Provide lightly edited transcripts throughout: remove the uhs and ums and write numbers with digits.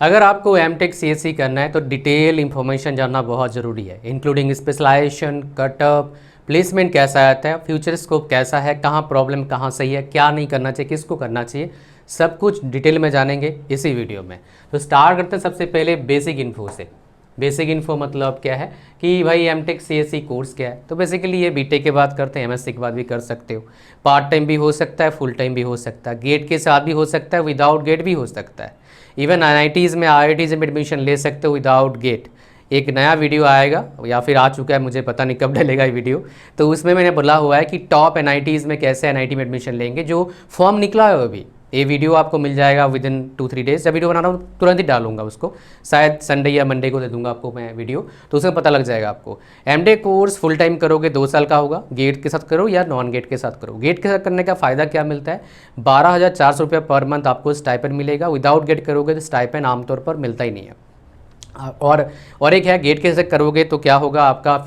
अगर आपको MTech CSC करना है तो डिटेल इन्फॉर्मेशन जानना बहुत ज़रूरी है, इंक्लूडिंग स्पेशलाइजेशन, कटअप, प्लेसमेंट कैसा आता है, फ्यूचर स्कोप कैसा है, कहाँ प्रॉब्लम कहाँ सही है, क्या नहीं करना चाहिए, किसको करना चाहिए, सब कुछ डिटेल में जानेंगे इसी वीडियो में। तो स्टार्ट करते हैं सबसे पहले बेसिक इन्फो से। बेसिक इन्फो मतलब क्या है कि भाई एमटेक सीएससी कोर्स क्या है। तो बेसिकली ये बीटेक के बाद करते हैं, एमएससी के बाद भी कर सकते हो, पार्ट टाइम भी हो सकता है, फुल टाइम भी हो सकता है, गेट के साथ भी हो सकता है, विदाउट गेट भी हो सकता है। इवन आईआईटीज़ में आईआईटीज़ में एडमिशन ले सकते हो विदाउट गेट। एक नया वीडियो आएगा या फिर आ चुका है, मुझे पता नहीं कब डलेगा ये वीडियो, तो उसमें मैंने बोला हुआ है कि टॉप एनआईटीज़ में कैसे एनआईटी में एडमिशन लेंगे, जो फॉर्म निकला है अभी। ये वीडियो आपको मिल जाएगा विद इन 2-3 डेज। जब वीडियो बना रहा हूँ तुरंत ही डालूंगा उसको, शायद संडे या मंडे को दे दूंगा आपको मैं वीडियो, तो उसमें पता लग जाएगा आपको। एमटेक कोर्स फुल टाइम करोगे 2 साल का होगा, गेट के साथ करो या नॉन गेट के साथ करो। गेट के साथ करने का फ़ायदा क्या मिलता है, 12,400 रुपये पर मंथ आपको स्टाइपेंड मिलेगा। विदाउट गेट करोगे तो स्टाइपेंड आमतौर पर मिलता ही नहीं है। और एक है गेट के साथ करोगे तो क्या होगा, आपका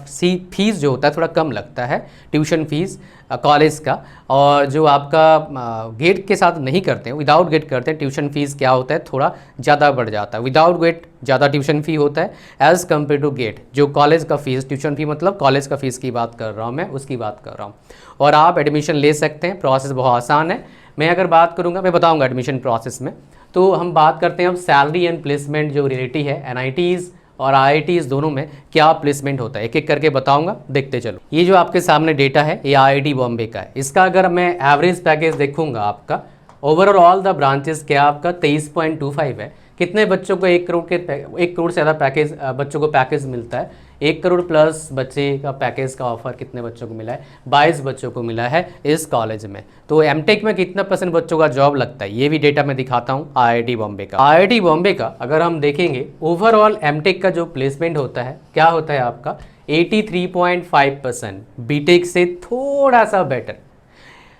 फीस जो होता है थोड़ा कम लगता है, ट्यूशन फीस कॉलेज का। और जो आपका गेट के साथ नहीं करते हैं, विदाउट गेट करते हैं, ट्यूशन फीस क्या होता है थोड़ा ज़्यादा बढ़ जाता है। विदाउट गेट ज़्यादा ट्यूशन फी होता है एज़ कम्पेयर टू गेट। जो कॉलेज का फीस, ट्यूशन फी मतलब कॉलेज का फीस की बात कर रहा हूँ मैं, उसकी बात कर रहा हूँ। और आप एडमिशन ले सकते हैं, प्रोसेस बहुत आसान है। मैं अगर बात करूँगा, मैं बताऊँगा एडमिशन प्रोसेस में। तो हम बात करते हैं अब सैलरी एंड प्लेसमेंट जो रिलेटी है एनआईटीज़ और आईआईटीज़ दोनों में क्या प्लेसमेंट होता है, एक एक करके बताऊंगा, देखते चलो। ये जो आपके सामने डेटा है ये आईआईटी बॉम्बे का है। इसका अगर मैं एवरेज पैकेज देखूंगा आपका ओवरऑल ऑल द ब्रांचेस क्या आपका 23.25 है। कितने बच्चों को 1 करोड़ से ज़्यादा पैकेज बच्चों को पैकेज मिलता है, 1 करोड़ प्लस बच्चे का पैकेज का ऑफर कितने बच्चों को मिला है, 22 बच्चों को मिला है इस कॉलेज में। तो एमटेक में कितना % बच्चों का जॉब लगता है ये भी डेटा मैं दिखाता हूँ आईआईटी बॉम्बे का। आईआईटी बॉम्बे का अगर हम देखेंगे ओवरऑल एमटेक का जो प्लेसमेंट होता है क्या होता है आपका 83.5%, बीटेक से थोड़ा सा बेटर।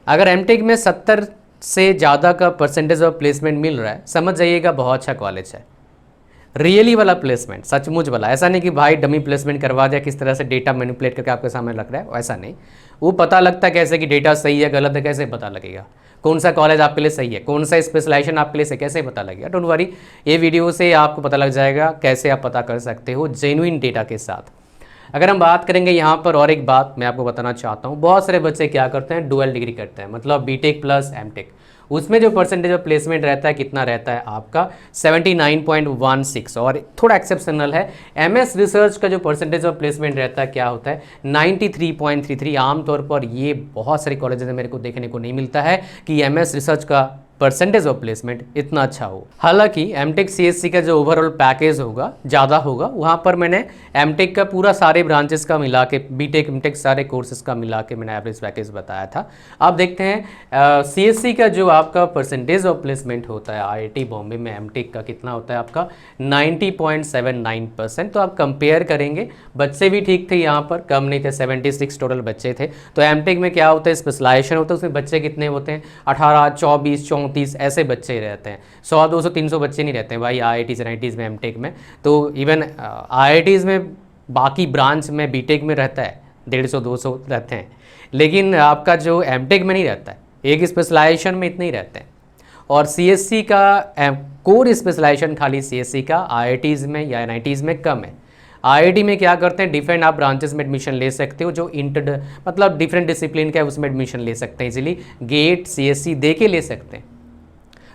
अगर एमटेक में 70 से ज़्यादा का परसेंटेज ऑफ प्लेसमेंट मिल रहा है, समझ जाइएगा बहुत अच्छा कॉलेज है। रियली वाला प्लेसमेंट, सचमुच वाला, ऐसा नहीं कि भाई डमी प्लेसमेंट करवा दिया किस तरह से डेटा मैनिपुलेट करके आपके सामने रख रहा है, वैसा नहीं। वो पता लगता है कैसे कि डेटा सही है गलत है, कैसे पता लगेगा कौन सा कॉलेज आपके लिए सही है, कौन सा स्पेशलाइजेशन आपके लिए सही, कैसे पता लगेगा। डोंट वरी, ये वीडियो से आपको पता लग जाएगा कैसे आप पता कर सकते हो जेन्युइन डेटा के साथ। अगर हम बात करेंगे यहाँ पर, और एक बात मैं आपको बताना चाहता हूँ, बहुत सारे बच्चे क्या करते हैं डुअल डिग्री करते हैं, मतलब बीटेक प्लस एमटेक। उसमें जो परसेंटेज ऑफ प्लेसमेंट रहता है कितना रहता है आपका 79.16, और थोड़ा एक्सेप्शनल है एमएस रिसर्च का जो परसेंटेज ऑफ प्लेसमेंट रहता है क्या होता है 93.33। आमतौर पर ये बहुत सारे कॉलेजेस में मेरे को देखने को नहीं मिलता है कि एमएस रिसर्च का परसेंटेज ऑफ प्लेसमेंट इतना अच्छा हो। हालांकि एमटेक सीएससी का जो ओवरऑल पैकेज होगा ज़्यादा होगा, वहाँ पर मैंने एमटेक का पूरा सारे ब्रांचेस का मिला के, बीटेक एमटेक सारे कोर्सेज का मिला के मैंने एवरेज पैकेज बताया था। आप देखते हैं सीएससी का जो आपका परसेंटेज ऑफ प्लेसमेंट होता है आईआईटी बॉम्बे में एमटेक का कितना होता है आपका 90.79%। तो आप कंपेयर करेंगे, बच्चे भी ठीक थे यहाँ पर, कम नहीं थे, 76 टोटल बच्चे थे। तो एमटेक में क्या होता है स्पेशलाइजेशन होता है, उसमें बच्चे कितने होते हैं 18, 24, 34 ऐसे बच्चे रहते हैं, 100, 200, 300 बच्चे नहीं रहते हैं भाई आईआईटीज़ एनआईटीज़ में एमटेक में। तो इवन आईआईटीज़ में बाकी ब्रांच में बीटेक में रहता है 150, 200 रहते हैं, लेकिन आपका जो एमटेक में नहीं रहता है, एक स्पेशलाइजेशन में इतने ही रहते हैं। और सीएससी का कोर स्पेशलाइजेशन खाली सीएससी का आईआईटीज़ में या एनआईटीज़ में कम है। आईआईटी में क्या करते हैं डिफरेंट आप ब्रांचेस में एडमिशन ले सकते हो, जो इंटर मतलब डिफरेंट डिसिप्लिन का है उसमें एडमिशन ले सकते हैं इजीली, गेट सीएससी दे के ले सकते हैं।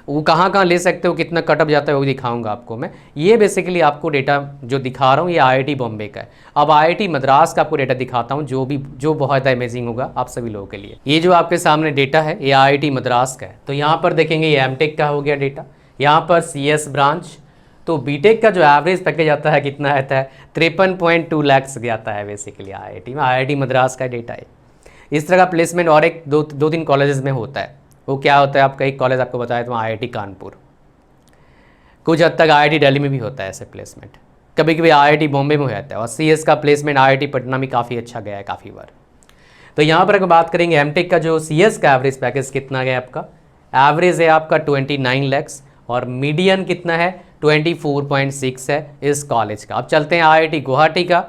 वो कहाँ कहाँ ले सकते हो, कितना कटअप जाता है वो दिखाऊंगा आपको मैं। ये बेसिकली आपको डेटा जो दिखा रहा हूँ ये आईआईटी बॉम्बे का है। अब आईआईटी मद्रास का आपको डेटा दिखाता हूँ जो बहुत ज़्यादा अमेजिंग होगा आप सभी लोगों के लिए। ये जो आपके सामने डेटा है ये आईआईटी मद्रास का है। तो यहाँ पर देखेंगे ये एमटेक का हो गया डेटा, यहाँ पर सीएस ब्रांच। तो बीटेक का जो एवरेज पैकेज आता है कितना आता है 53.2 लाख आता है बेसिकली आईआईटी में, आईआईटी मद्रास का डेटा है। इस तरह का प्लेसमेंट और एक दो तीन कॉलेजेस में होता है। वो क्या होता है आपका, एक कॉलेज आपको बताया तो आईआईटी कानपुर, कुछ हद तक आईआईटी दिल्ली में भी होता है ऐसे प्लेसमेंट, कभी कभी आईआईटी बॉम्बे में हो जाता है। और सीएस का प्लेसमेंट आईआईटी पटना में काफ़ी अच्छा गया है काफ़ी बार। तो यहाँ पर अगर बात करेंगे एमटेक का जो सीएस का एवरेज पैकेज कितना गया आपका, एवरेज है आपका 29 लाख और मीडियन कितना है 24.6 है इस कॉलेज का। अब चलते हैं आईआईटी गुवाहाटी का,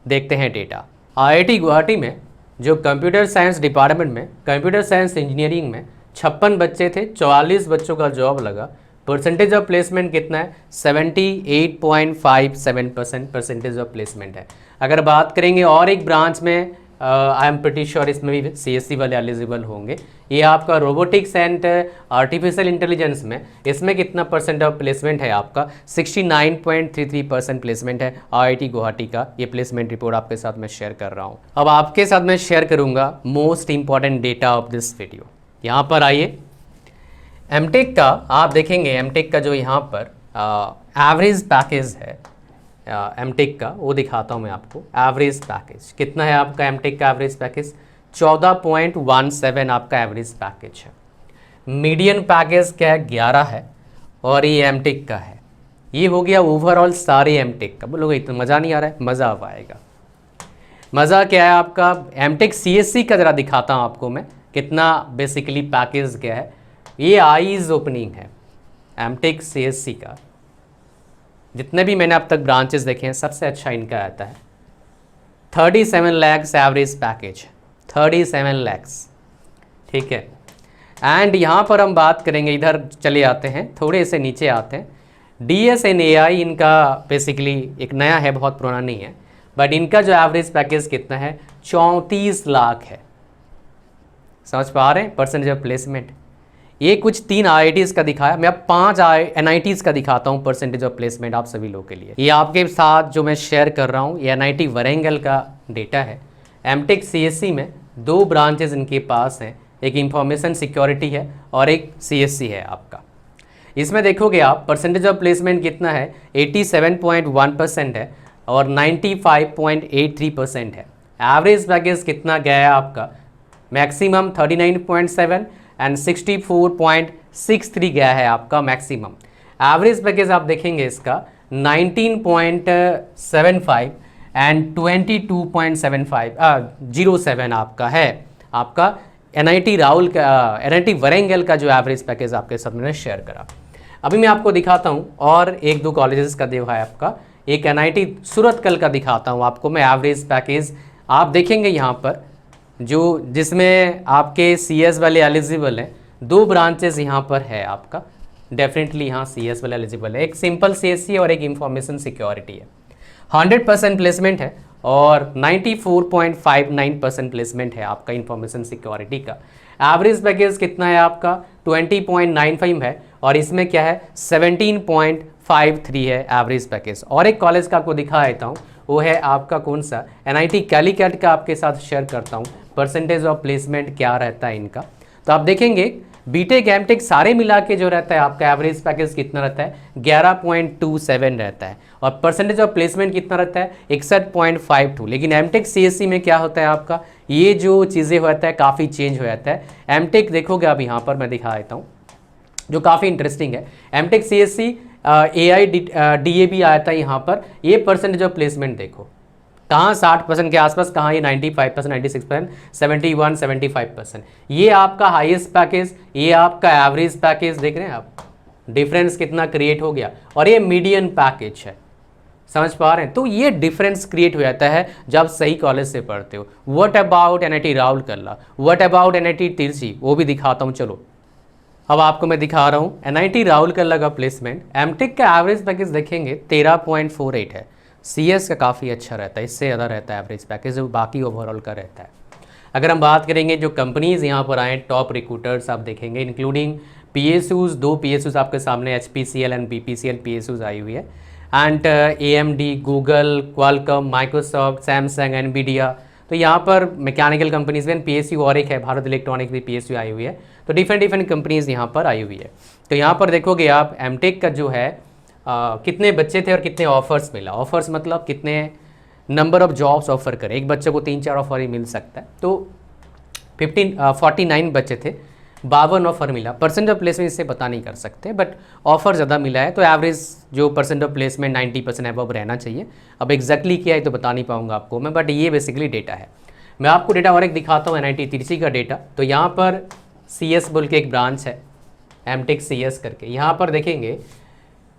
देखते हैं डेटा। आईआईटी गुवाहाटी में जो कंप्यूटर साइंस डिपार्टमेंट में कंप्यूटर साइंस इंजीनियरिंग में 56 बच्चे थे, 44 बच्चों का जॉब लगा, परसेंटेज ऑफ प्लेसमेंट कितना है? 78.57% परसेंटेज ऑफ प्लेसमेंट है। अगर बात करेंगे और एक ब्रांच में, आई एम प्रिटी श्योर इसमें भी CSC वाले एलिजिबल होंगे, ये आपका रोबोटिक्स एंड आर्टिफिशियल इंटेलिजेंस में, इसमें कितना परसेंट ऑफ प्लेसमेंट है आपका? 69.33% प्लेसमेंट है। IIT गुवाहाटी का ये प्लेसमेंट रिपोर्ट आपके साथ मैं शेयर कर रहा हूँ। अब आपके साथ मैं शेयर करूँगा most important data of this video. यहाँ पर आइए, एमटेक का आप देखेंगे, एमटेक का जो यहाँ पर एवरेज पैकेज है एमटेक का, वो दिखाता हूँ मैं आपको। एवरेज पैकेज कितना है आपका? एमटेक का एवरेज पैकेज 14.17 आपका एवरेज पैकेज है। मीडियन पैकेज क्या है? 11 है, और ये एमटेक का है। ये हो गया ओवरऑल सारे एमटेक का। बोलोगे इतना मज़ा नहीं आ रहा है? मज़ा अब आएगा। मज़ा क्या है आपका? एमटेक CSC का ज़रा दिखाता हूँ आपको मैं, कितना बेसिकली पैकेज क्या है। ये आईज ओपनिंग है एमटेक CSC का। जितने भी मैंने अब तक ब्रांचेस देखे हैं, सबसे अच्छा इनका आता है। 37 लैक्स एवरेज पैकेज, 37 लैक्स, ठीक है। एंड यहाँ पर हम बात करेंगे, इधर चले आते हैं, थोड़े से नीचे आते हैं। DSNAI इनका बेसिकली एक नया है, बहुत पुराना नहीं है, बट इनका जो एवरेज पैकेज कितना है? 34 लाख है। समझ पा रहे हैं परसेंटेज ऑफ प्लेसमेंट? ये कुछ 3 IITs का दिखाया, मैं अब 5 NITs का दिखाता हूँ परसेंटेज ऑफ प्लेसमेंट आप सभी लोगों के लिए। ये आपके साथ जो मैं शेयर कर रहा हूँ, ये NIT वरेंगल का डेटा है। एमटेक CSC में 2 ब्रांचेस इनके पास हैं, एक इंफॉर्मेशन सिक्योरिटी है और एक CSC है आपका। इसमें देखोगे आप परसेंटेज ऑफ प्लेसमेंट कितना है? 87.1% है और 95.83% है। एवरेज पैकेज कितना गया है आपका? मैक्सिमम 39.7 एंड 64.63 गया है आपका मैक्सिमम। एवरेज पैकेज आप देखेंगे इसका 19.75 एंड 22.07 आपका है। आपका NIT राहुल का, NIT वरेंगल का जो एवरेज पैकेज आपके साथ मैंने शेयर करा। अभी मैं आपको दिखाता हूँ और 1-2 कॉलेजेस का देवा है आपका। एक NIT सूरतकल का दिखाता हूँ आपको मैं एवरेज पैकेज। आप देखेंगे यहाँ पर जो जिसमें आपके CS वाले एलिजिबल हैं, 2 ब्रांचेस यहाँ पर है आपका। डेफिनेटली यहाँ CS वाला एलिजिबल है, एक सिंपल CSC और एक इंफॉर्मेशन सिक्योरिटी है। 100% प्लेसमेंट है और 94.59% प्लेसमेंट है आपका इंफॉर्मेशन सिक्योरिटी का। एवरेज पैकेज कितना है आपका? 20.95 है और इसमें क्या है? 17.53 है एवरेज पैकेज। और एक कॉलेज का आपको दिखा देता हूँ, वो है आपका कौन सा? NIT कैलीकट का आपके साथ शेयर करता हूँ परसेंटेज ऑफ प्लेसमेंट क्या रहता है इनका। तो आप देखेंगे बीटेक एमटेक सारे मिला के जो रहता है आपका एवरेज पैकेज कितना रहता है? 11.27 रहता है और परसेंटेज ऑफ प्लेसमेंट कितना रहता है? 61.52। लेकिन एमटेक CSC में क्या होता है आपका? ये जो चीज़ें होता है काफ़ी चेंज हो जाता है। एमटेक देखोगे आप यहाँ पर मैं दिखा देता हूँ, जो काफ़ी इंटरेस्टिंग है। एमटेक CSC AIDAB आया था यहाँ पर। ये परसेंटेज ऑफ प्लेसमेंट देखो कहाँ 60% के आसपास, कहाँ ये 95%, 96%, 71, 75%। ये आपका हाईएस्ट पैकेज, ये आपका एवरेज पैकेज। देख रहे हैं आप डिफरेंस कितना क्रिएट हो गया। और ये मीडियन पैकेज है, समझ पा रहे हैं? तो ये डिफरेंस क्रिएट हो जाता है जब सही कॉलेज से पढ़ते हो। What about NIT Rourkela, what about NIT तिरछी, वो भी दिखाता हूँ। चलो अब आपको मैं दिखा रहा हूँ NIT राउरकेला का प्लेसमेंट। एमटेक का एवरेज पैकेज देखेंगे 13.48 है। CS का काफ़ी अच्छा रहता है, इससे ज़्यादा रहता है एवरेज पैकेज जो बाकी ओवरऑल का रहता है। अगर हम बात करेंगे जो कंपनीज़ यहाँ पर आए टॉप रिक्रूटर्स आप देखेंगे, इंक्लूडिंग PSUs, 2 PSUs आपके सामने HPCL एंड BPCL PSUs आई हुई है। And AMD, Google, Qualcomm, Microsoft, Samsung, NVIDIA। तो यहाँ पर मैकेनिकल कंपनीज में PSU और एक है भारत इलेक्ट्रॉनिक भी PSU आई हुई है। तो डिफरेंट कंपनीज़ यहाँ पर आई हुई है। तो यहाँ पर देखोगे आप एमटेक का जो है कितने बच्चे थे और कितने ऑफर्स मिला। ऑफर्स मतलब कितने नंबर ऑफ जॉब्स ऑफर करें, एक बच्चे को 3-4 ऑफर ही मिल सकता है। तो 49 बच्चे थे, 52 ऑफर मिला। परसेंट ऑफ प्लेसमेंट इससे पता नहीं कर सकते, बट ऑफर ज़्यादा मिला है। तो एवरेज जो परसेंट ऑफ प्लेसमेंट 90% अबव रहना चाहिए। अब एग्जैक्टली क्या है तो बता नहीं पाऊंगा आपको मैं, बट ये बेसिकली डेटा है। मैं आपको डेटा और एक दिखाता हूँ NIT तिरछी का डेटा। तो यहाँ पर CS बोल के एक ब्रांच है एमटेक CS करके। यहाँ पर देखेंगे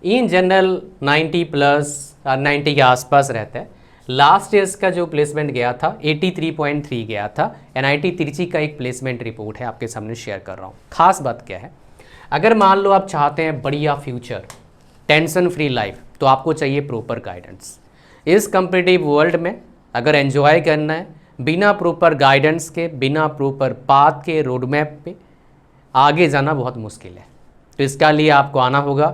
इन जनरल 90 के आसपास रहता है। लास्ट ईयर्स का जो प्लेसमेंट गया था 83.3 गया था। NIT तिरछी का एक प्लेसमेंट रिपोर्ट है आपके सामने शेयर कर रहा हूँ। खास बात क्या है, अगर मान लो आप चाहते हैं बढ़िया फ्यूचर, टेंशन फ्री लाइफ, तो आपको चाहिए प्रॉपर गाइडेंस। इस कम्पिटिटिव वर्ल्ड में अगर एंजॉय करना है, बिना प्रॉपर गाइडेंस के, बिना प्रॉपर पाथ के, रोड मैप पे आगे जाना बहुत मुश्किल है। तो इसका लिए आपको आना होगा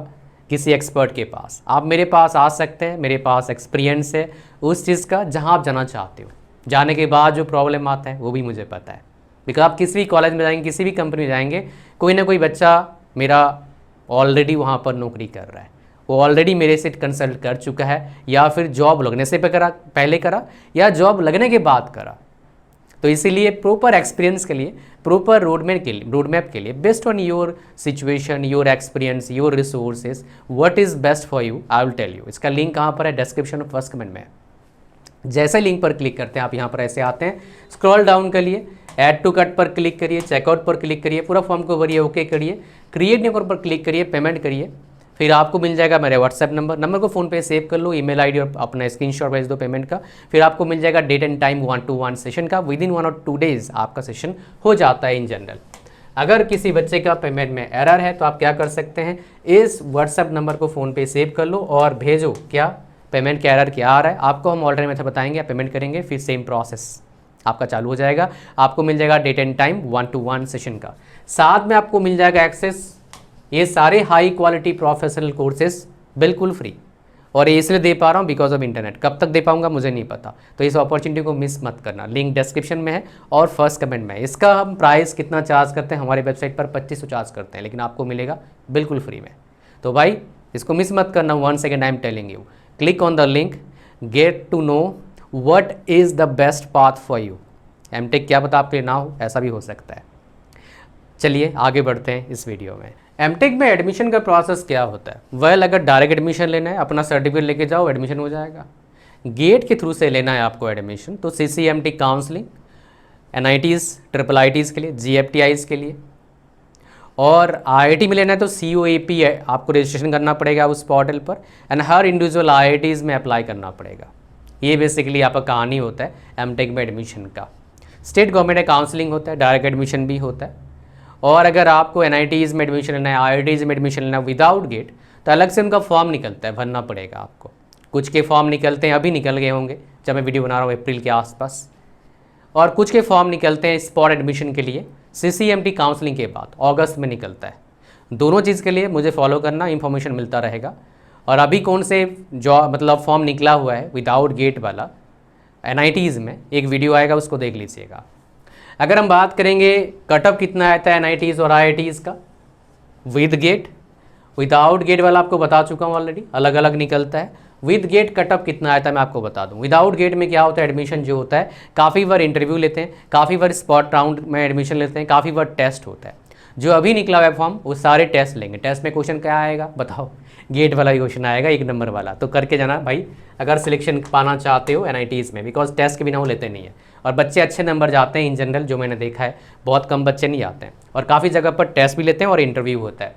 किसी एक्सपर्ट के पास। आप मेरे पास आ सकते हैं, मेरे पास एक्सपीरियंस है उस चीज़ का जहां आप जाना चाहते हो। जाने के बाद जो प्रॉब्लम आता है वो भी मुझे पता है, बिकॉज आप किसी भी कॉलेज में जाएंगे, किसी भी कंपनी में जाएंगे, कोई ना कोई बच्चा मेरा ऑलरेडी वहाँ पर नौकरी कर रहा है, वो ऑलरेडी मेरे से कंसल्ट कर चुका है, या फिर जॉब लगने से पहले करा या जॉब लगने के बाद करा। तो इसीलिए प्रॉपर एक्सपीरियंस के लिए, प्रॉपर रोड मैप के लिए, based on your situation, your experience, your resources, what is best for you, I will tell you. इसका लिंक कहाँ पर है? डिस्क्रिप्शन और फर्स्ट कमेंट में। जैसे लिंक पर क्लिक करते हैं आप यहाँ पर ऐसे आते हैं, स्क्रॉल डाउन करिए, ऐड टू कार्ट पर क्लिक करिए, चेकआउट पर क्लिक करिए, पूरा फॉर्म को भरिए, ओके करिए, क्रिएट न्यू पर क्लिक करिए, पेमेंट करिए। फिर आपको मिल जाएगा मेरे व्हाट्सएप नंबर को फ़ोन पे सेव कर लो, ईमेल आईडी और अपना स्क्रीनशॉट भेज दो पेमेंट का। फिर आपको मिल जाएगा date and time 1-to-1 session का। विदिन 1 और 2 डेज़ आपका सेशन हो जाता है इन जनरल। अगर किसी बच्चे का पेमेंट में एरर है तो आप क्या कर सकते हैं, इस व्हाट्सएप नंबर को फ़ोन पे सेव कर लो और भेजो क्या पेमेंट का एरर क्या आ रहा है। आपको हम ऑल्टरनेट मेथड बताएंगे, आप पेमेंट करेंगे, फिर सेम प्रोसेस आपका चालू हो जाएगा। आपको मिल जाएगा date and time 1-to-1 session का। साथ में आपको मिल जाएगा एक्सेस ये सारे हाई क्वालिटी प्रोफेशनल कोर्सेज बिल्कुल फ्री। और ये इसलिए दे पा रहा हूँ बिकॉज ऑफ इंटरनेट। कब तक दे पाऊंगा मुझे नहीं पता, तो इस अपॉर्चुनिटी को मिस मत करना। लिंक डिस्क्रिप्शन में है और फर्स्ट कमेंट में है। इसका हम प्राइस कितना चार्ज करते हैं, हमारे वेबसाइट पर 2500 चार्ज करते हैं, लेकिन आपको मिलेगा बिल्कुल फ्री में। तो भाई इसको मिस मत करना। 1 second I am telling you, click on the link, get to know what is the best path for you. MTech क्या पता आपके लिए ना हो, ऐसा भी हो सकता है। चलिए आगे बढ़ते हैं इस वीडियो में। एमटेक में एडमिशन का प्रोसेस क्या होता है? वेल, अगर डायरेक्ट एडमिशन लेना है, अपना सर्टिफिकेट लेके जाओ, एडमिशन हो जाएगा। गेट के थ्रू से लेना है आपको एडमिशन, तो CCMT काउंसलिंग, NITs, IIITs के लिए, GFTIs के लिए, और IIT में लेना है तो COAP आपको रजिस्ट्रेशन करना पड़ेगा उस पोर्टल पर, एंड हर इंडिविजुअल IITs में अप्लाई करना पड़ेगा। ये बेसिकली आपका कहानी होता है एमटेक में एडमिशन का। स्टेट गवर्नमेंट का काउंसलिंग होता है, डायरेक्ट एडमिशन भी होता है। और अगर आपको NITs में एडमिशन लेना है, IITs में एडमिशन लेना है विदाउट गेट, तो अलग से उनका फॉर्म निकलता है, भरना पड़ेगा आपको। कुछ के फॉर्म निकलते हैं, अभी निकल गए होंगे जब मैं वीडियो बना रहा हूँ, अप्रैल के आसपास। और कुछ के फॉर्म निकलते हैं स्पॉट एडमिशन के लिए CCMT काउंसलिंग के बाद, अगस्त में निकलता है। दोनों चीज़ के लिए मुझे फॉलो करना, इन्फॉर्मेशन मिलता रहेगा। और अभी कौन से मतलब फॉर्म निकला हुआ है विदाउट गेट वाला NITs में, एक वीडियो आएगा, उसको देख लीजिएगा। अगर हम बात करेंगे कट ऑफ कितना आता है NITs और IITs का विद गेट, विदाउट गेट वाला आपको बता चुका हूँ ऑलरेडी, अलग अलग निकलता है। विद गेट कट ऑफ कितना आता है मैं आपको बता दूँ। विदाउट गेट में क्या होता है, एडमिशन जो होता है काफ़ी बार इंटरव्यू लेते हैं, काफ़ी बार स्पॉट राउंड में एडमिशन लेते हैं, काफ़ी बार टेस्ट होता है। जो अभी निकला हुआ है फॉर्म वो सारे टेस्ट लेंगे। टेस्ट में क्वेश्चन क्या आएगा बताओ? गेट वाला ही क्वेश्चन आएगा, 1 नंबर वाला। तो करके जाना भाई अगर सिलेक्शन पाना चाहते हो NITs में, बिकॉज टेस्ट के बिना वो लेते नहीं है। और बच्चे अच्छे नंबर जाते हैं इन जनरल, जो मैंने देखा है, बहुत कम बच्चे नहीं आते हैं। और काफ़ी जगह पर टेस्ट भी लेते हैं और इंटरव्यू होता है।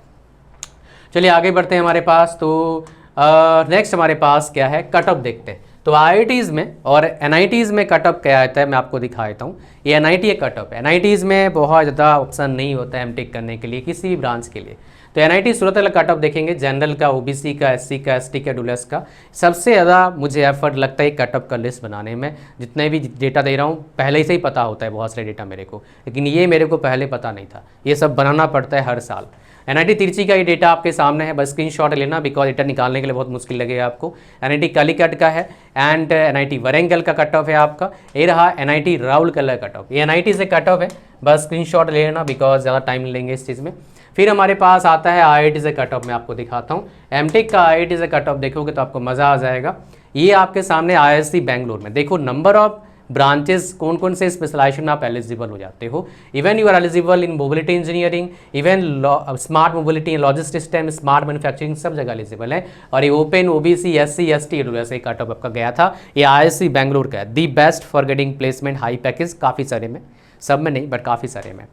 चलिए आगे बढ़ते हैं हमारे पास। तो नेक्स्ट हमारे पास क्या है, कट ऑफ देखते हैं। तो IITs में और NITs में कट ऑफ क्या आता है मैं आपको दिखा देता हूँ। ये NIT कट ऑफ है। NITs में बहुत ज़्यादा ऑप्शन नहीं होता है एमटेक करने के लिए किसी भी ब्रांच के लिए। तो NIT सूरत वाला कट ऑफ देखेंगे, जनरल का, OBC का, SC का, ST का, डुलस का। सबसे ज़्यादा मुझे एफर्ट लगता है कट ऑफ का लिस्ट बनाने में। जितने भी डेटा दे रहा हूँ पहले से ही पता होता है बहुत सारे डेटा मेरे को, लेकिन ये मेरे को पहले पता नहीं था। ये सब बनाना पड़ता है हर साल। NIT तिरची का ये डेटा आपके सामने है, बस स्क्रीनशॉट लेना, बिकॉज डेटा निकालने के लिए बहुत मुश्किल लगेगा आपको। NIT कालीकट का है एंड NIT वरेंगल का कट ऑफ है आपका। ये रहा NIT राउरकेला कट ऑफ, ये NIT से कट ऑफ है, बस स्क्रीनशॉट ले लेना, बिकॉज ज़्यादा टाइम लेंगे इस चीज़ में। फिर हमारे पास आता है IIT से कट ऑफ, मैं आपको दिखाता हूँ। एमटेक का IIT से कट ऑफ देखोगे तो आपको मज़ा आ जाएगा। ये आपके सामने IISc बेंगलोर में देखो नंबर ऑफ ब्रांचेस, कौन कौन से स्पेशलाइजेशन में आप एलिजिबल हो जाते हो। Even you are eligible in mobility engineering, even smart mobility, logistic system, smart manufacturing, सब जगह एलिजिबल है। और ये ओपन, OBC, SC, ST ऐसे कट ऑफ आपका गया था। ये IISc बेंगलोर का है, the best for getting placement, high package, काफ़ी सारे में, सब में नहीं बट काफ़ी सारे में।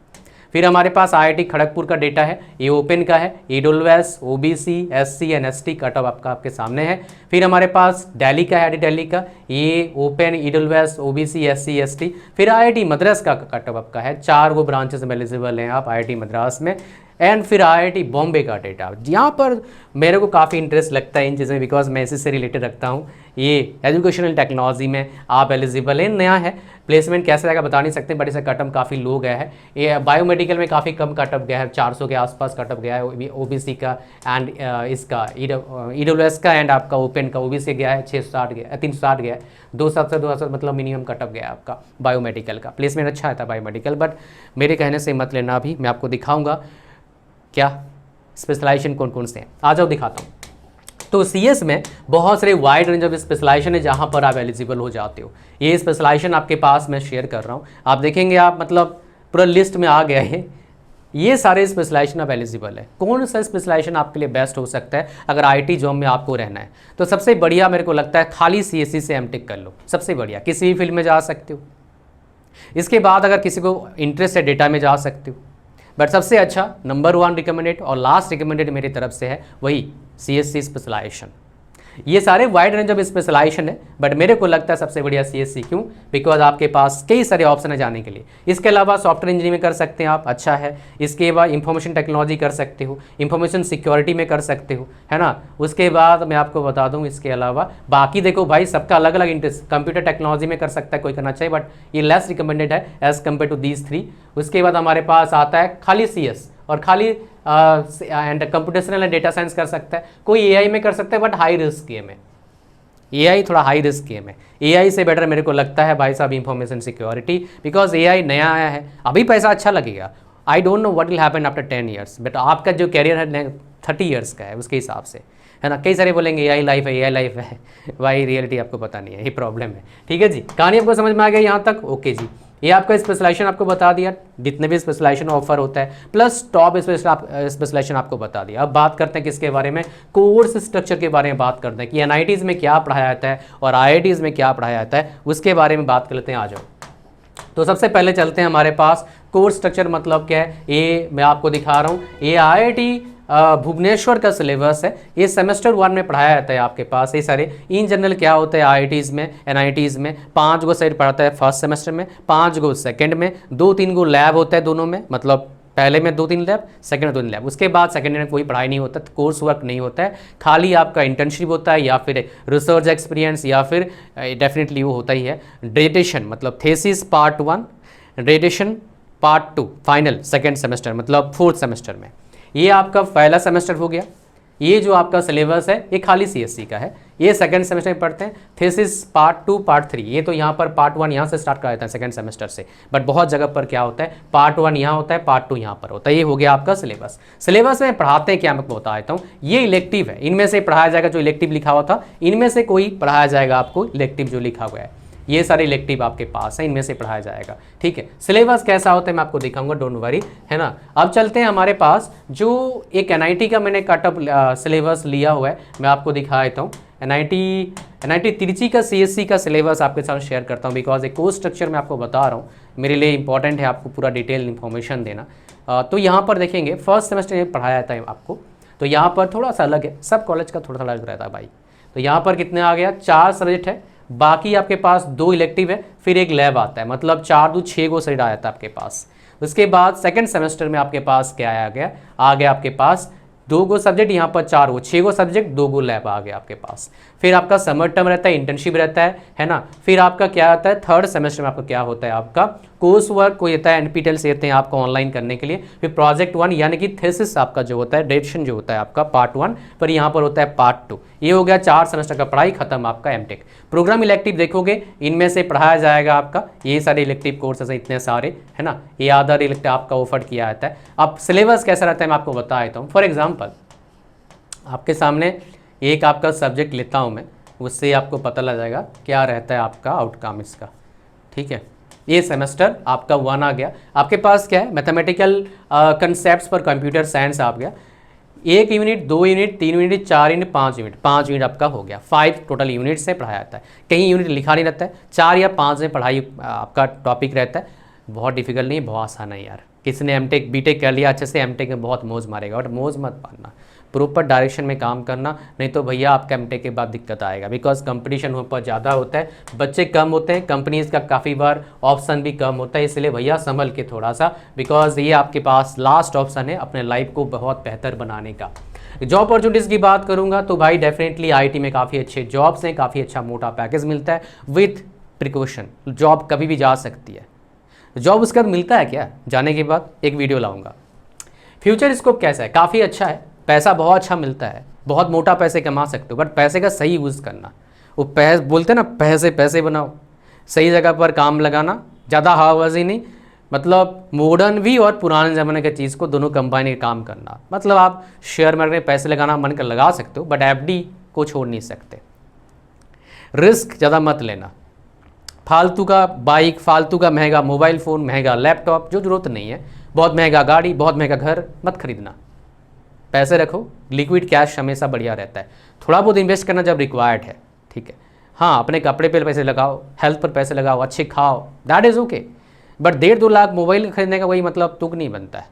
फिर हमारे पास IIT खड़गपुर का डेटा है, ये ओपन का है, EWS, OBC, SC and ST cut off आपके सामने है। फिर हमारे पास दिल्ली का है, IIT दिल्ली का, ये open, EWS, OBC, SC, ST। फिर IIT मद्रास का कट ऑफ आपका है, 4 वो ब्रांचेस में एलिजिबल हैं आप IIT मद्रास में। एंड फिर IIT बॉम्बे का डेटा, यहाँ पर मेरे को काफ़ी इंटरेस्ट लगता है इन चीज़ों में, बिकॉज मैं इसी से रिलेटेड रखता हूँ। ये एजुकेशनल टेक्नोलॉजी में आप एलिजिबल है, नया है, प्लेसमेंट कैसे रहेगा बता नहीं सकते, बट इसका कटअप काफ़ी लो गया है। ये बायोमेडिकल में काफ़ी कम कटअप गया है, 400 के आसपास कटअप गया है OBC का एंड इसका EWS का एंड आपका ओपन का। OBC गया है 660 गया, 360 गया है, 200 से 200 मतलब मिनिमम कटअप गया है आपका बायोमेडिकल का। प्लेसमेंट अच्छा था बायोमेडिकल, बट मेरे कहने से मत लेना, अभी मैं आपको दिखाऊंगा क्या स्पेशलाइजेशन कौन कौन से हैं। आ जाओ दिखाता हूँ। तो CS में बहुत सारे वाइड रेंज ऑफ स्पेशलाइजेशन है जहाँ पर आप एलिजिबल हो जाते हो। ये स्पेशलाइजेशन आपके पास मैं शेयर कर रहा हूँ, आप देखेंगे आप मतलब पूरा लिस्ट में आ गया है, ये सारे स्पेशलाइजेशन आप एलिजिबल है। कौन सा स्पेशलाइजेशन आपके लिए बेस्ट हो सकता है अगर IT जॉब में आपको रहना है? तो सबसे बढ़िया मेरे को लगता है खाली CSE से MTech कर लो, सबसे बढ़िया, किसी भी फील्ड में जा सकते हो। इसके बाद अगर किसी को इंटरेस्ट है डेटा में जा सकते हो, बट सबसे अच्छा नंबर 1 रिकमेंडेड और लास्ट रिकमेंडेड मेरी तरफ से है वही CSC स्पेशलाइजेशन। ये सारे वाइड रेंज ऑफ स्पेशलाइजेशन है, बट मेरे को लगता है सबसे बढ़िया CSC। क्यों? बिकॉज आपके पास कई सारे ऑप्शन है जाने के लिए। इसके अलावा सॉफ्टवेयर इंजीनियरिंग कर सकते हैं आप, अच्छा है। इसके बाद इंफॉर्मेशन टेक्नोलॉजी कर सकते हो, इंफॉर्मेशन सिक्योरिटी में कर सकते हो, है ना। उसके बाद मैं आपको बता दूं इसके अलावा बाकी देखो भाई सबका अलग अलग इंटरेस्ट, कंप्यूटर टेक्नोलॉजी में कर सकता है कोई करना चाहिए, बट ये लेस रिकमेंडेड है एज कम्पेयर टू दीज 3। उसके बाद हमारे पास आता है खाली CS और खाली and computational and data science कर सकता है, कोई AI में कर सकता है, बट हाई रिस्क गेम है। AI थोड़ा हाई रिस्क गेम है। AI से बेटर मेरे को लगता है भाई साहब इंफॉर्मेशन सिक्योरिटी, बिकॉज AI नया आया है, अभी पैसा अच्छा लगेगा। I don't know what will happen after 10 years, but आपका जो कैरियर है 30 ईयर्स का है उसके हिसाब से, है ना। कई सारे बोलेंगे AI लाइफ है, AI लाइफ है, भाई रियलिटी आपको पता नहीं है, ये प्रॉब्लम है। ठीक है जी, कहानी आपको समझ में आ गया यहाँ तक? ओके जी, ये आपका स्पेशलाइजेशन आपको बता दिया, जितने भी स्पेशलाइजेशन ऑफर होता है, प्लस टॉप स्पेशलाइजेशन आपको बता दिया। अब बात करते हैं किसके बारे में, कोर्स स्ट्रक्चर के बारे में बात करते हैं कि NITs में क्या पढ़ाया जाता है और IITs में क्या पढ़ाया जाता है, उसके बारे में बात कर लेते हैं। आ जाओ, तो सबसे पहले चलते हैं हमारे पास कोर्स स्ट्रक्चर मतलब क्या है, ये मैं आपको दिखा रहा हूँ। ये IIT भुवनेश्वर का सिलेबस है, ये सेमेस्टर 1 में पढ़ाया जाता है आपके पास। ये सारे इन जनरल क्या होता है IITs में, NITs में 5 गो साइड पढ़ाता है फर्स्ट सेमेस्टर में, 5 गो सेकंड में, 2-3 गो लैब होता है दोनों में, मतलब पहले में 2-3 लैब, सेकंड में 2-3 लैब। उसके बाद सेकंड में कोई पढ़ाई नहीं होता, कोर्स वर्क नहीं होता है, खाली आपका इंटर्नशिप होता है या फिर रिसर्च एक्सपीरियंस या फिर डेफिनेटली वो होता ही है डेडिकेशन, मतलब thesis part 1, dedication part 2, final second semester मतलब 4th सेमेस्टर में। ये आपका पहला सेमेस्टर हो गया। ये जो आपका सिलेबस है ये खाली CSC का है, ये सेकंड सेमेस्टर में पढ़ते हैं। थीसिस पार्ट 2 पार्ट 3, ये तो यहाँ पर पार्ट 1 यहाँ से स्टार्ट कर देता है सेकंड सेमेस्टर से, बट बहुत जगह पर क्या होता है पार्ट 1 यहाँ होता है, पार्ट 2 यहाँ पर होता है। ये हो गया आपका सिलेबस। सिलेबस में पढ़ाते हैं क्या, मैं आपको बता देता हूँ। ये इलेक्टिव है, इनमें से पढ़ाया जाएगा जो इलेक्टिव लिखा हुआ था, इनमें से कोई पढ़ाया जाएगा आपको इलेक्टिव जो लिखा हुआ है। ये सारे इलेक्टिव आपके पास है, इनमें से पढ़ाया जाएगा। ठीक है, सिलेबस कैसा होता है मैं आपको दिखाऊंगा, डोंट वरी, है ना। अब चलते हैं हमारे पास जो एक NIT का मैंने कटअप सिलेबस लिया हुआ है, मैं आपको दिखा देता हूँ। NIT तिरची का CSC का सिलेबस आपके साथ शेयर करता हूँ, बिकॉज एक कोर्स स्ट्रक्चर मैं आपको बता रहा हूँ, मेरे लिए इंपॉर्टेंट है आपको पूरा डिटेल इन्फॉर्मेशन देना। तो यहाँ पर देखेंगे फर्स्ट सेमेस्टर में पढ़ाया जाता है आपको, तो यहाँ पर थोड़ा सा अलग है, सब कॉलेज का थोड़ा सा अलग रहता है भाई। तो यहाँ पर कितने आ गया, 4 सब्जेक्ट है, बाकी आपके पास 2 इलेक्टिव है, फिर एक लैब आता है, मतलब 4-2-6 गो सब्जेक्ट आ जाता है आपके पास। उसके बाद सेकंड सेमेस्टर में आपके पास क्या आ गया आपके पास 2 गो सब्जेक्ट, यहाँ पर 4 गो, 6 गो सब्जेक्ट, 2 गो लैब आ गया आपके पास। फिर आपका समर टर्म रहता है, इंटर्नशिप रहता है ना। फिर आपका क्या आता है थर्ड सेमेस्टर में आपका क्या होता है, आपका कोर्स वर्क को होता है, NPTEL से देते हैं आपको ऑनलाइन करने के लिए। फिर प्रोजेक्ट 1 यानी कि थीसिस आपका जो होता है, डेडिकेशन जो होता है आपका पार्ट 1, पर यहाँ पर होता है पार्ट 2। ये हो गया 4 सेमेस्टर का पढ़ाई खत्म आपका MTech। प्रोग्राम इलेक्टिव देखोगे, इनमें से पढ़ाया जाएगा आपका ये सारे इलेक्टिव कोर्सेस हैं, इतने सारे, है ना। ये आधा इलेक्टिव आपका ऑफर किया जाता है। अब सिलेबस कैसा रहता है मैं आपको बता देता हूँ। फॉर एग्जाम्पल आपके सामने एक आपका सब्जेक्ट लेता हूँ मैं, उससे आपको पता लग जाएगा क्या रहता है आपका आउटकम इसका। ठीक है, ये सेमेस्टर आपका 1 आ गया, आपके पास क्या है मैथमेटिकल कंसेप्ट्स पर कंप्यूटर साइंस आ गया। 1 unit, 2 unit, 3 unit, 4 unit, 5 unit, 5 unit आपका हो गया। 5 टोटल यूनिट से पढ़ाया जाता है, कहीं यूनिट लिखा नहीं रहता है, 4 या 5 में पढ़ाई आपका टॉपिक रहता है। बहुत डिफिकल्ट नहीं, बहुत आसान है यार। किसी ने MTech BTech कर लिया अच्छे से, MTech में बहुत मौज मारेगा, और मौज मत मारना, प्रॉपर डायरेक्शन में काम करना, नहीं तो भैया आपका एमटेक के बाद दिक्कत आएगा, बिकॉज कंपटीशन वहाँ पर ज़्यादा होता है, बच्चे कम होते हैं, कंपनीज़ का काफ़ी बार ऑप्शन भी कम होता है, इसलिए भैया संभल के थोड़ा सा, बिकॉज ये आपके पास लास्ट ऑप्शन है अपने लाइफ को बहुत बेहतर बनाने का। जॉब अपॉर्चुनिटीज़ की बात करूंगा तो भाई डेफिनेटली आईटी में काफ़ी अच्छे जॉब्स हैं, काफ़ी अच्छा मोटा पैकेज मिलता है विथ प्रिकॉशन। जॉब कभी भी जा सकती है। जॉब उसके बाद मिलता है क्या, जाने के बाद एक वीडियो लाऊंगा। फ्यूचर स्कोप कैसा है, काफ़ी अच्छा है, पैसा बहुत अच्छा मिलता है, बहुत मोटा पैसे कमा सकते हो, बट पैसे का सही यूज़ करना। वो बोलते हैं ना, पैसे पैसे बनाओ, सही जगह पर काम लगाना, ज़्यादा हवाबाजी नहीं, मतलब मॉडर्न भी और पुराने ज़माने की चीज़ को दोनों कंबाइन के काम करना। मतलब आप शेयर मार्केट में पैसे लगाना मन कर लगा सकते हो, बट एफडी को छोड़ नहीं सकते। रिस्क ज़्यादा मत लेना, फालतू का बाइक, फालतू का महंगा मोबाइल फ़ोन, महंगा लैपटॉप जो ज़रूरत नहीं है, बहुत महंगा गाड़ी, बहुत महंगा घर मत खरीदना। पैसे रखो, लिक्विड कैश हमेशा बढ़िया रहता है। थोड़ा बहुत इन्वेस्ट करना जब रिक्वायर्ड है, ठीक है। हाँ, अपने कपड़े पे पैसे लगाओ, हेल्थ पर पैसे लगाओ, अच्छे खाओ, that is okay, but 1.5-2 lakh mobile खरीदने का वही मतलब तुक नहीं बनता है।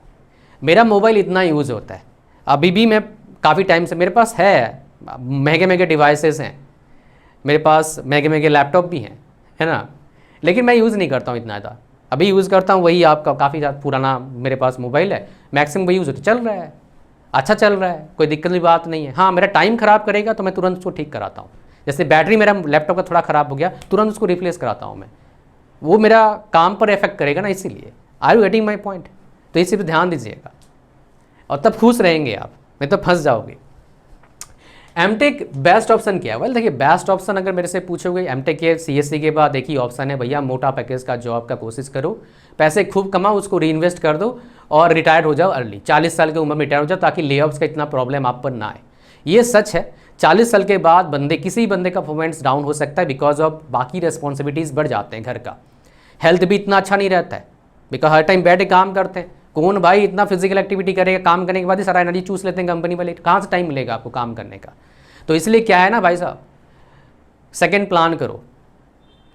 मेरा मोबाइल इतना यूज़ होता है, अभी भी मैं काफ़ी टाइम से, मेरे पास है महंगे महंगे डिवाइसेस हैं, मेरे पास महंगे महंगे लैपटॉप भी हैं, है ना, लेकिन मैं यूज़ नहीं करता हूँ इतना ज़्यादा। अभी यूज़ करता हूँ वही आपका काफ़ी ज़्यादा पुराना मेरे पास मोबाइल है, मैक्सिमम वही यूज़ होता, चल रहा है, अच्छा चल रहा है, कोई दिक्कत की बात नहीं है। हाँ, मेरा टाइम ख़राब करेगा तो मैं तुरंत उसको ठीक कराता हूँ। जैसे बैटरी मेरा लैपटॉप का थोड़ा ख़राब हो गया, तुरंत उसको रिप्लेस कराता हूँ मैं, वो मेरा काम पर इफेक्ट करेगा ना, इसीलिए। Are you getting my point? तो इसी पर ध्यान दीजिएगा और तब खुश रहेंगे आप, नहीं तो फंस जाओगे। एमटेक बेस्ट ऑप्शन क्या है? वेल देखिए, बेस्ट ऑप्शन अगर मेरे से पूछोगे, एमटेक के सीएससी के बाद एक ही ऑप्शन है भैया, मोटा पैकेज का जॉब का कोशिश करो, पैसे खूब कमाओ, उसको री इन्वेस्ट कर दो और रिटायर हो जाओ अर्ली, 40 साल की उम्र में रिटायर हो जाओ, ताकि लेऑफ्स का इतना प्रॉब्लम आप पर ना आए। ये सच है, 40 साल के बाद किसी बंदे का परफॉर्मेंस डाउन हो सकता है, बिकॉज ऑफ बाकी रिस्पॉन्सिबिलिटीज़ बढ़ जाते हैं घर का, हेल्थ भी इतना अच्छा नहीं रहता है, बिकॉज हर टाइम बैठे काम करते हैं। कौन भाई इतना फिजिकल एक्टिविटी करेगा, काम करने के बाद ही सारा एनर्जी चूस लेते हैं कंपनी वाले, कहाँ से टाइम मिलेगा आपको काम करने का? तो इसलिए क्या है ना भाई साहब, सेकंड प्लान करो,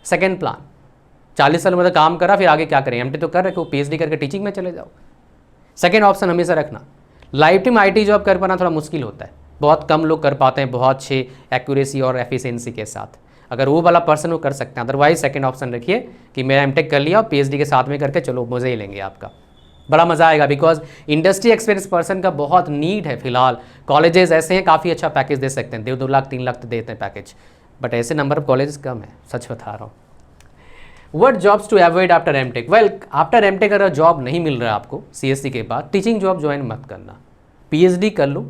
सेकंड प्लान। 40 साल में काम करा, फिर आगे क्या करें, एमटेक तो कर रखे हो, पीएचडी करके टीचिंग में चले जाओ। सेकंड ऑप्शन हमेशा रखना। लाइफ टाइम आईटी जॉब कर पाना थोड़ा मुश्किल होता है, बहुत कम लोग कर पाते हैं बहुत अच्छे एक्यूरेसी और एफिशिएंसी के साथ। अगर वो वाला पर्सन वो कर सकते हैं, अदरवाइज सेकंड ऑप्शन रखिए कि मेरा एमटेक कर लिया और पीएचडी के साथ में करके चलो, मज़े ही लेंगे, आपका बड़ा मज़ा आएगा, बिकॉज इंडस्ट्री एक्सपीरियंस पर्सन का बहुत नीड है। फिलहाल कॉलेजेस ऐसे हैं काफ़ी अच्छा पैकेज दे सकते हैं, 2 लाख 3 लाख तो देते हैं पैकेज, बट ऐसे नंबर ऑफ कॉलेजेस कम है, सच बता रहा हूँ। What jobs to avoid after MTech? Well, after MTech अगर जॉब नहीं मिल रहा है आपको सीएससी के बाद, टीचिंग जॉब ज्वाइन मत करना, पीएचडी कर लो,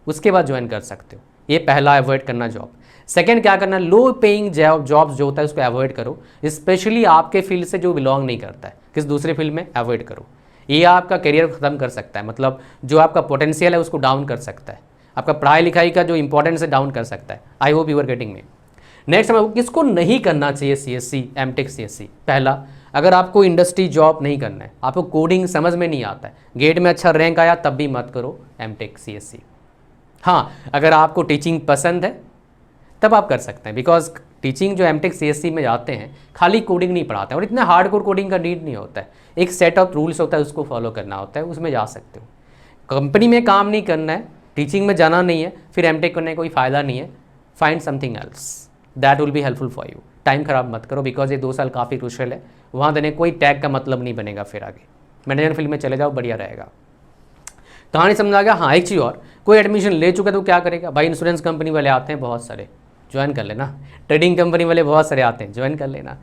उसके बाद ज्वाइन कर सकते हो। ये पहला अवॉइड करना जॉब। सेकंड क्या करना, लो पेइंग जॉब्स जो होता है उसको अवॉइड करो, स्पेशली आपके फील्ड से जो बिलोंग नहीं करता है, किस दूसरे फील्ड में अवॉइड करो। ये आपका करियर ख़त्म कर सकता है, मतलब जो आपका पोटेंशियल है उसको डाउन कर सकता है, आपका पढ़ाई लिखाई का जो इंपॉर्टेंस है डाउन कर सकता है। I hope you are getting me. Next, किसको नहीं करना चाहिए सीएससी, एमटेक सीएससी? पहला, अगर आपको इंडस्ट्री जॉब नहीं करना है, आपको कोडिंग समझ में नहीं आता है, गेट में अच्छा रैंक आया तब भी मत करो एमटेक सीएससी। हाँ, अगर आपको टीचिंग पसंद है तब आप कर सकते हैं, बिकॉज टीचिंग जो एमटेक सीएससी में जाते हैं खाली कोडिंग नहीं पढ़ाते हैं और इतना हार्डकोर कोडिंग का नीड नहीं होता है, एक सेट ऑफ रूल्स होता है उसको फॉलो करना होता है, उसमें जा सकते हो। कंपनी में काम नहीं करना है, टीचिंग में जाना नहीं है, फिर एमटेक करने का कोई फ़ायदा नहीं है। Find something else that will be helpful for you. Time ख़राब मत करो, बिकॉज ये 2 साल काफ़ी क्रूशियल है, वहाँ देने कोई टैग का मतलब नहीं बनेगा। फिर आगे मैनेजर फील्ड में चले जाओ, बढ़िया रहेगा। कहानी समझा गया? हाँ, एक चीज़ और, कोई एडमिशन ले चुका तो क्या करेगा भाई? इंश्योरेंस कंपनी वाले आते हैं बहुत सारे, ज्वाइन कर लेना। ट्रेडिंग कंपनी वाले बहुत सारे आते हैं, ज्वाइन कर लेना,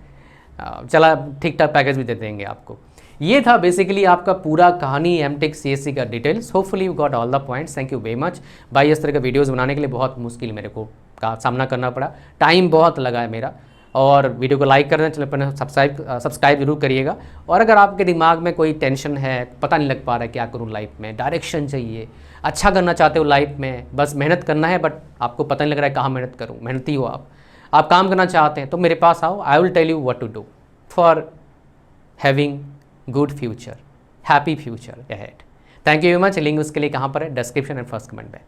चला ठीक ठाक पैकेज भी दे देंगे आपको। ये था बेसिकली आपका पूरा कहानी एमटेक सीएससी का details. Hopefully you got all the points. Thank you very much भाई। इस तरह के वीडियोस बनाने के लिए बहुत मुश्किल मेरे को का सामना करना पड़ा, टाइम बहुत लगा है मेरा। और वीडियो को लाइक करना, चैनल पर सब्सक्राइब जरूर करिएगा। और अगर आपके दिमाग में कोई टेंशन है, पता नहीं लग पा रहा है क्या करूँ लाइफ में, डायरेक्शन चाहिए, अच्छा करना चाहते हो लाइफ में, बस मेहनत करना है बट आपको पता नहीं लग रहा है कहाँ मेहनत करूँ, मेहनती हो आप काम करना चाहते हैं तो मेरे पास आओ। I will tell you what to do for having good future, happy future ahead. Thank you very much. Link उसके लिए कहाँ पर है? डिस्क्रिप्शन एंड फर्स्ट कमेंट में।